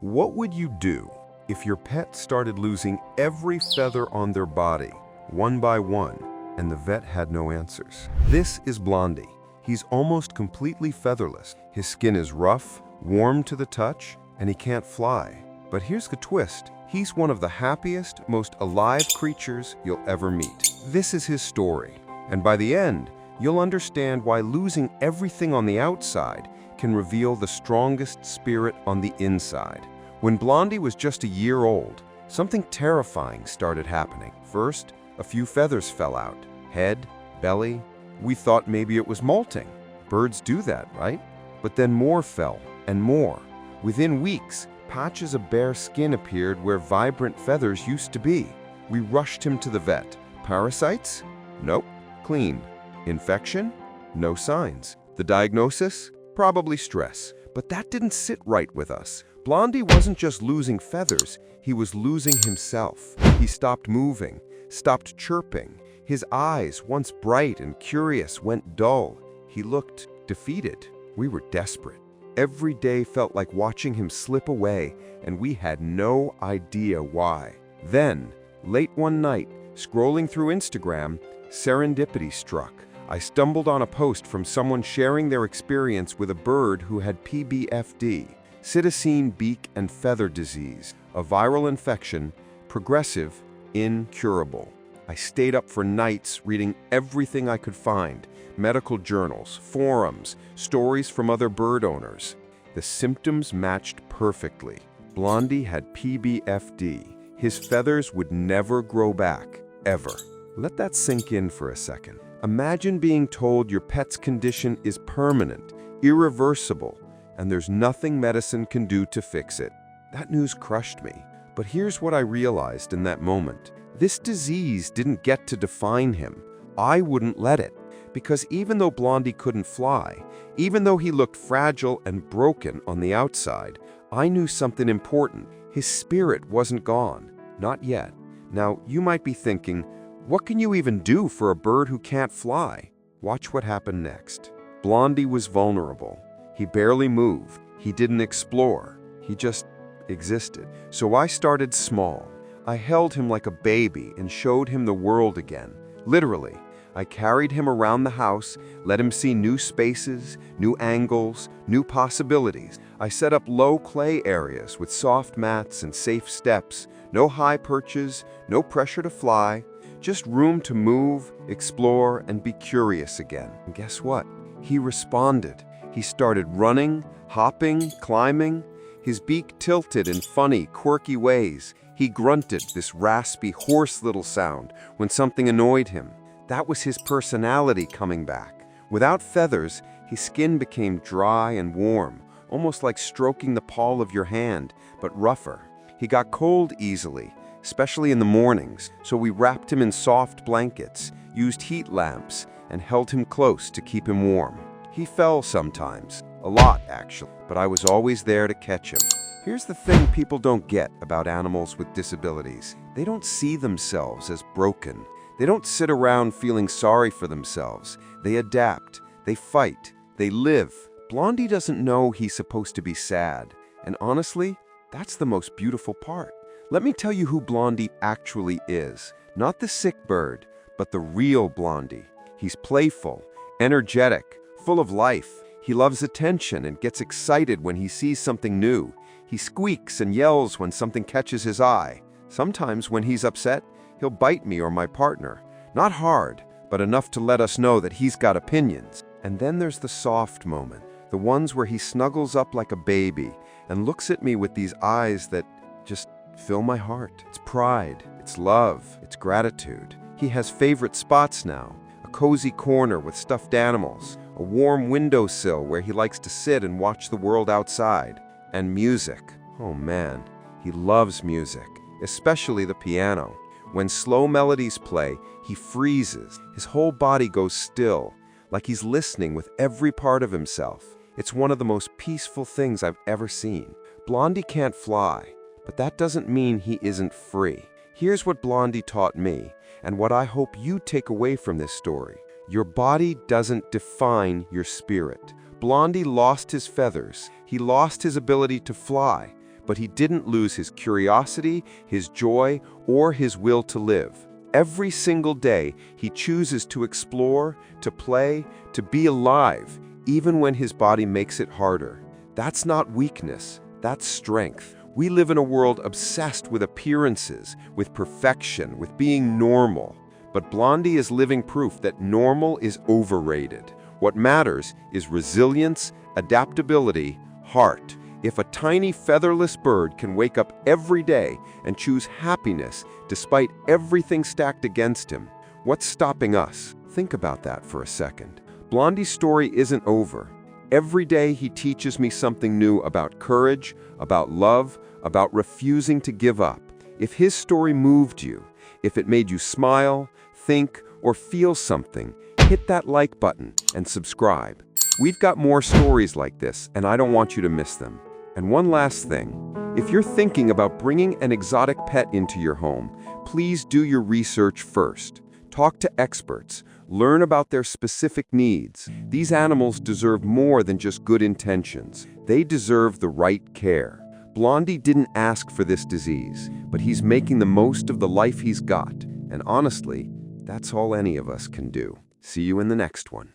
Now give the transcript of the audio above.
What would you do if your pet started losing every feather on their body, one by one, and the vet had no answers? This is Blondie. He's almost completely featherless. His skin is rough, warm to the touch, and he can't fly. But here's the twist. He's one of the happiest, most alive creatures you'll ever meet. This is his story. And by the end, you'll understand why losing everything on the outside can reveal the strongest spirit on the inside. When Blondie was just a year old, something terrifying started happening. First, a few feathers fell out. Head, belly. We thought maybe it was molting. Birds do that, right? But then more fell, and more. Within weeks, patches of bare skin appeared where vibrant feathers used to be. We rushed him to the vet. Parasites? Nope. Clean. Infection? No signs. The diagnosis? Probably stress. But that didn't sit right with us. Blondie wasn't just losing feathers, he was losing himself. He stopped moving, stopped chirping. His eyes, once bright and curious, went dull. He looked defeated. We were desperate. Every day felt like watching him slip away, and we had no idea why. Then, late one night, scrolling through Instagram, serendipity struck. I stumbled on a post from someone sharing their experience with a bird who had PBFD, psittacine beak and feather disease, a viral infection, progressive, incurable. I stayed up for nights reading everything I could find, medical journals, forums, stories from other bird owners. The symptoms matched perfectly. Blondie had PBFD. His feathers would never grow back, ever. Let that sink in for a second. Imagine being told your pet's condition is permanent, irreversible, and there's nothing medicine can do to fix it. That news crushed me. But here's what I realized in that moment. This disease didn't get to define him. I wouldn't let it. Because even though Blondie couldn't fly, even though he looked fragile and broken on the outside, I knew something important. His spirit wasn't gone. Not yet. Now, you might be thinking, what can you even do for a bird who can't fly? Watch what happened next. Blondie was vulnerable. He barely moved. He didn't explore. He just existed. So I started small. I held him like a baby and showed him the world again. Literally, I carried him around the house, let him see new spaces, new angles, new possibilities. I set up low clay areas with soft mats and safe steps, no high perches, no pressure to fly, just room to move, explore, and be curious again. And guess what? He responded. He started running, hopping, climbing. His beak tilted in funny, quirky ways. He grunted this raspy, hoarse little sound when something annoyed him. That was his personality coming back. Without feathers, his skin became dry and warm, almost like stroking the palm of your hand, but rougher. He got cold easily, especially in the mornings, so we wrapped him in soft blankets, used heat lamps, and held him close to keep him warm. He fell sometimes, a lot actually, but I was always there to catch him. Here's the thing people don't get about animals with disabilities. They don't see themselves as broken. They don't sit around feeling sorry for themselves. They adapt, they fight, they live. Blondie doesn't know he's supposed to be sad, and honestly, that's the most beautiful part. Let me tell you who Blondie actually is. Not the sick bird, but the real Blondie. He's playful, energetic, full of life. He loves attention and gets excited when he sees something new. He squeaks and yells when something catches his eye. Sometimes when he's upset, he'll bite me or my partner. Not hard, but enough to let us know that he's got opinions. And then there's the soft moment, the ones where he snuggles up like a baby and looks at me with these eyes that just fill my heart. It's pride, it's love, it's gratitude. He has favorite spots now, a cozy corner with stuffed animals, a warm windowsill where he likes to sit and watch the world outside, and music. Oh man, he loves music, especially the piano. When slow melodies play, he freezes. His whole body goes still, like he's listening with every part of himself. It's one of the most peaceful things I've ever seen. Blondie can't fly, but that doesn't mean he isn't free. Here's what Blondie taught me, and what I hope you take away from this story. Your body doesn't define your spirit. Blondie lost his feathers. He lost his ability to fly, But he didn't lose his curiosity, his joy, or his will to live. Every single day, he chooses to explore, to play, to be alive, even when his body makes it harder. That's not weakness, that's strength. We live in a world obsessed with appearances, with perfection, with being normal. But Blondie is living proof that normal is overrated. What matters is resilience, adaptability, heart. If a tiny featherless bird can wake up every day and choose happiness despite everything stacked against him, what's stopping us? Think about that for a second. Blondie's story isn't over. Every day he teaches me something new about courage, about love, about refusing to give up. If his story moved you, if it made you smile, think, or feel something, hit that like button and subscribe. We've got more stories like this, and I don't want you to miss them. And one last thing, if you're thinking about bringing an exotic pet into your home, please do your research first. Talk to experts, learn about their specific needs. These animals deserve more than just good intentions. They deserve the right care. Blondie didn't ask for this disease, but he's making the most of the life he's got. And honestly, that's all any of us can do. See you in the next one.